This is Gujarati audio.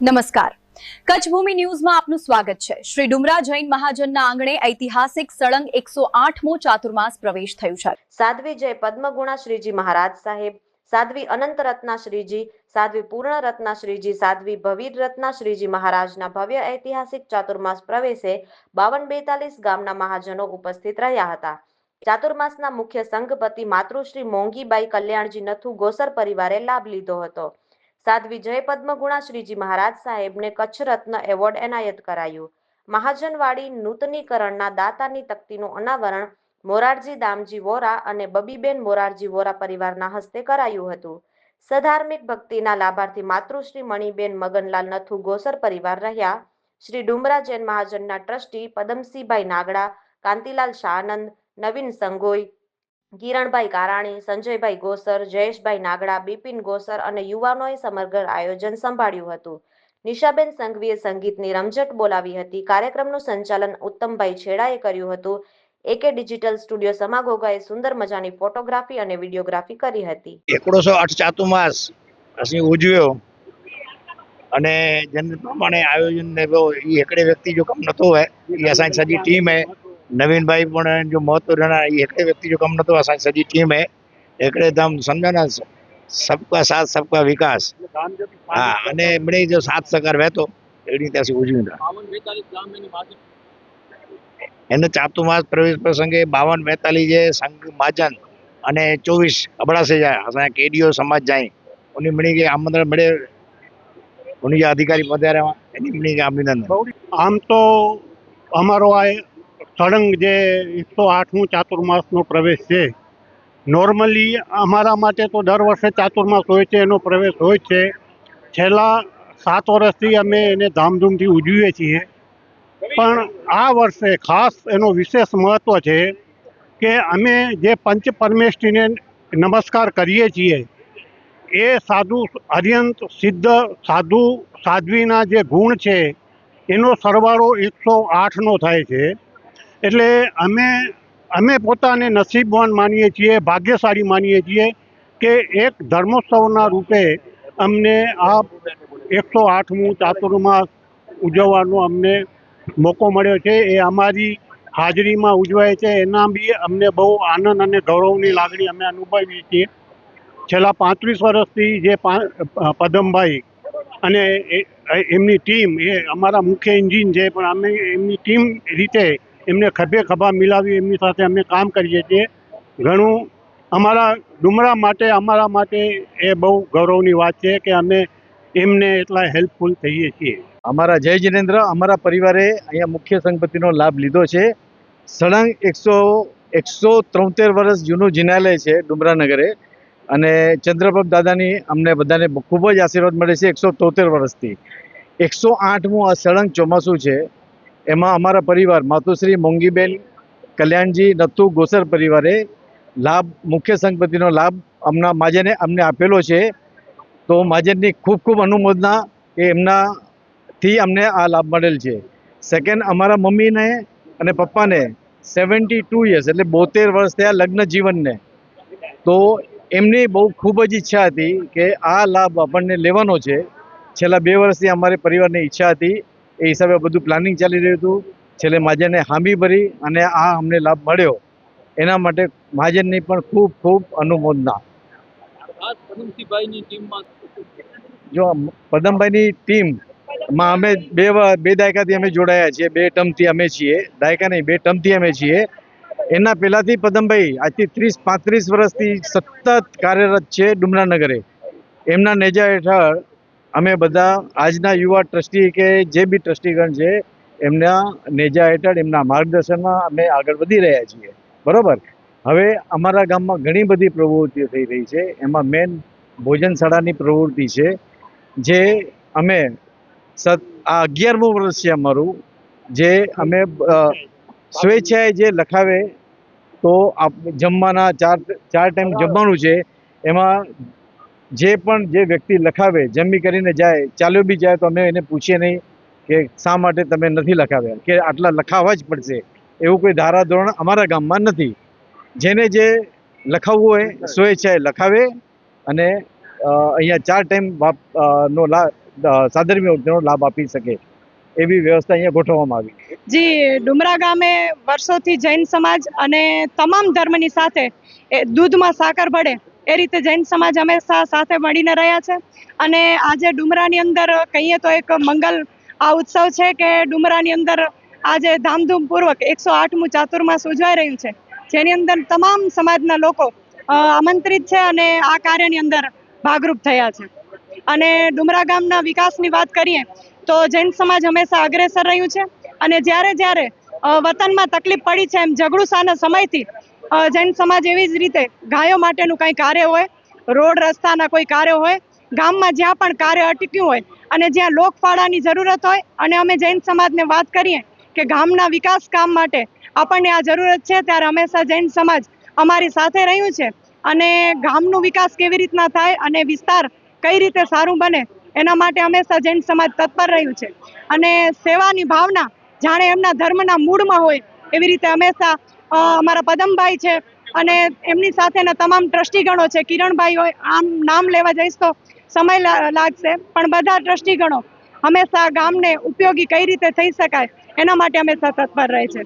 નમસ્કાર, કચ્છ ભૂમિ ન્યૂઝમાં આપનું સ્વાગત છે। શ્રી ડુમરા જૈન મહાજનના આંગણે ઐતિહાસિક સળંગ 108મો ચાતુર્માસ પ્રવેશ થયું છે। સાધ્વી જય પદ્મગુણા શ્રીજી મહારાજ સાહેબ, સાધ્વી અનંત રત્ના શ્રીજી, સાધ્વી પૂર્ણ રત્ના શ્રીજી, સાધ્વી ભવીર રત્ના શ્રીજી મહારાજના ભવ્ય ઐતિહાસિક ચાતુર્માસ પ્રવેશે 5242 ગામના મહાજનો ઉપસ્થિત રહ્યા હતા। ચાતુર્માસના મુખ્ય સંઘપતિ માતૃશ્રી મોંઘીબાઈ કલ્યાણજી નથુ ગોસર પરિવારે લાભ લીધો હતો। સાધ્વી જય પદ્મગુણા શ્રીજી મહારાજ સાહેબને કચ્છ રત્ન એવોર્ડ એનાયત કરાયું। મહાજનવાડી નૂતનીકરણના દાતાની તકતીનું અનાવરણ મોરારજી દામજી વોરા અને બબીબેન મોરારજી વોરા પરિવારના હસ્તે કરાયું હતું। સધાર્મિક ભક્તિના લાભાર્થી માતૃશ્રી મણિબેન મગનલાલ નથુ ગોસર પરિવાર રહ્યા। શ્રી ડુમરા જૈન મહાજનના ટ્રસ્ટી પદમસિંહભાઈ નાગડા, કાંતિલાલ શાહનંદ, નવીન સંગોઈ, કિરણભાઈ કારાણી, સંજયભાઈ ગોસર, જયેશભાઈ નાગડા, બિપિન ગોસર અને યુવાનોએ સમગ્ર આયોજન સંભાળ્યું હતું। નિશાબેન સંઘવીએ સંગીતની રમઝટ બોલાવી હતી। કાર્યક્રમનું સંચાલન ઉત્તમભાઈ છેડાએ કર્યું હતું। એકે ડિજિટલ સ્ટુડિયો સમાગોગાએ સુંદર મજાની ફોટોગ્રાફી અને વિડીયોગ્રાફી કરી હતી। 108 ચાતુર્માસ ਅਸੀਂ ઉજવ્યો અને જન પ્રમાણે આયોજન ને એ એકડે વ્યક્તિ જો કમ નતો હોય એ असांजी सॼी टीम है। नवीन भाई पण जो महत्व रहना ये एकड़े व्यक्ति जो कम नतो असांजी सॼी टीम है। एकड़े तम समझो ना, सबका साथ सबका विकास। हाँ, અને બને જો સાથ સહકાર વહેતો એ રીતે ਅਸੀਂ ઉજવ્યું। એને ચાતુર્માસ પ્રવેશ પ્રસંગે 52-42 જે સંઘ મહાજન અને 24 અબड़ा से जाए असां केडियो समाज जाए उन्हें मिली के आमंत्रण मिले, उन्हीं अधिकारी पधारे एनी मिली के अभिनंदन। आम तो अमारो आ सड़ंग जे 108मो चातुर्मासनो प्रवेश है। नॉर्मली अमारा माटे तो दर वर्षे चातुर्मास होय छे, एनो प्रवेश होय छे। छेल्ला 7 वर्षथी अमे एने धामधूमथी उजवीए छीए, पण आ वर्षे खास एनो विशेष महत्व छे के अमे जे पंच परमेष्ठीने नमस्कार करीए छीए ए साधु अर्यंत सिद्ध साधु साध्वीना जे गुण छे एनो सरवाळो 108नो थाय छे। एटले अमे पोताने नसीबवान मानीए छीए, भाग्यशाળી मानीए छीए के एक धर्मोत्सवना रूपे अमने आ 108मो चातुर्मास उजवવાનો अमने मोको मळ्यो छे। ए अमारी हाजरीमां उजवाय छे, एना बी अमने बहु आनंद अने गौरवनी लागणी अमे अनुभवीए छीए। छेल्ला 35 वर्षथी जे पदमभाई અને એમની ટીમ એ અમારા મુખ્ય એન્જિન છે, પણ અમે એમની ટીમ રીતે એમને ખભે ખભા મિલાવી એમની સાથે અમે કામ કરીએ છીએ। ઘણું અમારા ડુમરા માટે એ બહુ ગૌરવની વાત છે કે અમે એમને એટલા હેલ્પફુલ થઈએ છીએ। અમારા જય જિનેન્દ્ર અમારા પરિવારે અહીંયા મુખ્ય સંઘપતિનો લાભ લીધો છે। સળંગ 173 વર્ષ જૂનું જિનાલય છે ડુમરા નગરે અને ચંદ્રપ્રભ દાદાની અમને બધાને ખૂબ જ આશીર્વાદ મળે છે 173 વર્ષથી। 108મું આ સળંગ ચોમાસું છે, એમાં અમારા પરિવાર માતુશ્રી મોંઘીબેન કલ્યાણજી નથુ ગોસર પરિવારે લાભ મુખ્ય સંઘપતિનો લાભ અમના માજને અમને આપેલો છે। તો માજનની ખૂબ ખૂબ અનુમોદના કે એમનાથી અમને આ લાભ મળેલ છે। સેકન્ડ, અમારા મમ્મીને અને પપ્પાને 72 યર્સ એટલે 72 વર્ષ થયા લગ્ન જીવનને, તો એમની બહુ ખૂબ જ ઈચ્છા હતી કે આ લાભ આપણને લેવાનો છે। છેલ્લા 2 વર્ષથી અમારે પરિવારની ઈચ્છા હતી, એ હિસાબે બધું પ્લાનિંગ ચાલી રહ્યું હતું। છેલ્લે મહાજને હામી ભરી અને આ અમને લાભ મળ્યો, એના માટે મહાજનની પણ ખૂબ ખૂબ અનુમોદના। જો પદમભાઈની ટીમમાં અમે બે દાયકાથી અમે જોડાયા છીએ, 2 ટર્મથી અમે છીએ, દાયકા નહીં 2 ટર્મથી અમે છીએ। એના પહેલાંથી પદમભાઈ આજથી 30-35 વર્ષથી સતત કાર્યરત છે ડુમરા નગરે। એમના નેજા હેઠળ અમે બધા આજના યુવા ટ્રસ્ટી કે જે બી ટ્રસ્ટીગણ છે એમના નેજા હેઠળ એમના માર્ગદર્શનમાં અમે આગળ વધી રહ્યા છીએ। બરાબર। હવે અમારા ગામમાં ઘણી બધી પ્રવૃત્તિઓ થઈ રહી છે, એમાં મેન ભોજનશાળાની પ્રવૃત્તિ છે જે અમે આ 11મું વર્ષ છે અમારું, જે અમે સ્વેચ્છાએ જે લખાવે તો જમવાના 4 ટાઈમ જમવાનું છે, એમાં જે પણ જે વ્યક્તિ લખાવે જમી કરીને જાય, ચાલ્યો બી જાય તો અમે એને પૂછીએ નહીં કે શા માટે તમે નથી લખાવ્યા, કે આટલા લખાવવા જ પડશે એવું કોઈ ધારાધોરણ અમારા ગામમાં નથી। જેને જે લખાવવું હોય સ્વેચ્છાએ લખાવે અને અહીંયા 4 ટાઈમ નો સાધર્મીઓનો લાભ આપી શકે એવી વ્યવસ્થા અહીંયા ગોઠવવામાં આવી. જી, ડુમરા ગામે વર્ષોથી જૈન સમાજ અને તમામ ધર્મની સાથે દૂધમાં સાકર ભળે એ રીતે જૈન સમાજ હંમેશા સાથે મળીને રહ્યા છે. અને આજે ડુમરાની અંદર કહીએ તો એક મંગલ આ ઉત્સવ છે કે ડુમરાની અંદર આજે ધામધૂમપૂર્વક 108મું ચાતુર્માસ ઉજવાઈ રહ્યું છે, જેની અંદર તમામ સમાજના લોકો આમંત્રિત છે અને આ કાર્યની અંદર ભાગરૂપ થયા છે. અને ડુમરા ગામના વિકાસની વાત કરીએ તો જૈન સમાજ હંમેશા અગ્રેસર રહ્યું છે. અને જ્યારે વતનમાં તકલીફ પડી છે એમ ઝઘડુસાના સમયથી જૈન સમાજ એવી જ રીતે ગાયો માટેનું કંઈ કાર્ય હોય, રોડ રસ્તાના કોઈ કાર્ય હોય, ગામમાં જ્યાં પણ કાર્ય અટક્યું હોય અને જ્યાં લોકફાળાની જરૂરત હોય અને અમે જૈન સમાજને વાત કરીએ કે ગામના વિકાસ કામ માટે આપણને આ જરૂરત છે, ત્યારે હંમેશા જૈન સમાજ અમારી સાથે રહ્યું છે. અને ગામનો વિકાસ કેવી રીતના થાય અને વિસ્તાર કઈ રીતે સારું બને એના માટે હંમેશા જૈન સમાજ તત્પર રહ્યું છે. અને સેવાની ભાવના જાણે એમના ધર્મના મૂળમાં હોય એવી રીતે હંમેશા અમારા પદમભાઈ છે અને એમની સાથેના તમામ ટ્રસ્ટીગણો છે. કિરણભાઈ હોય, આમ નામ લેવા જઈશ તો સમય લાગશે, પણ બધા ટ્રસ્ટીગણો હંમેશા ગામને ઉપયોગી કઈ રીતે થઈ શકાય એના માટે હંમેશા તત્પર રહે છે.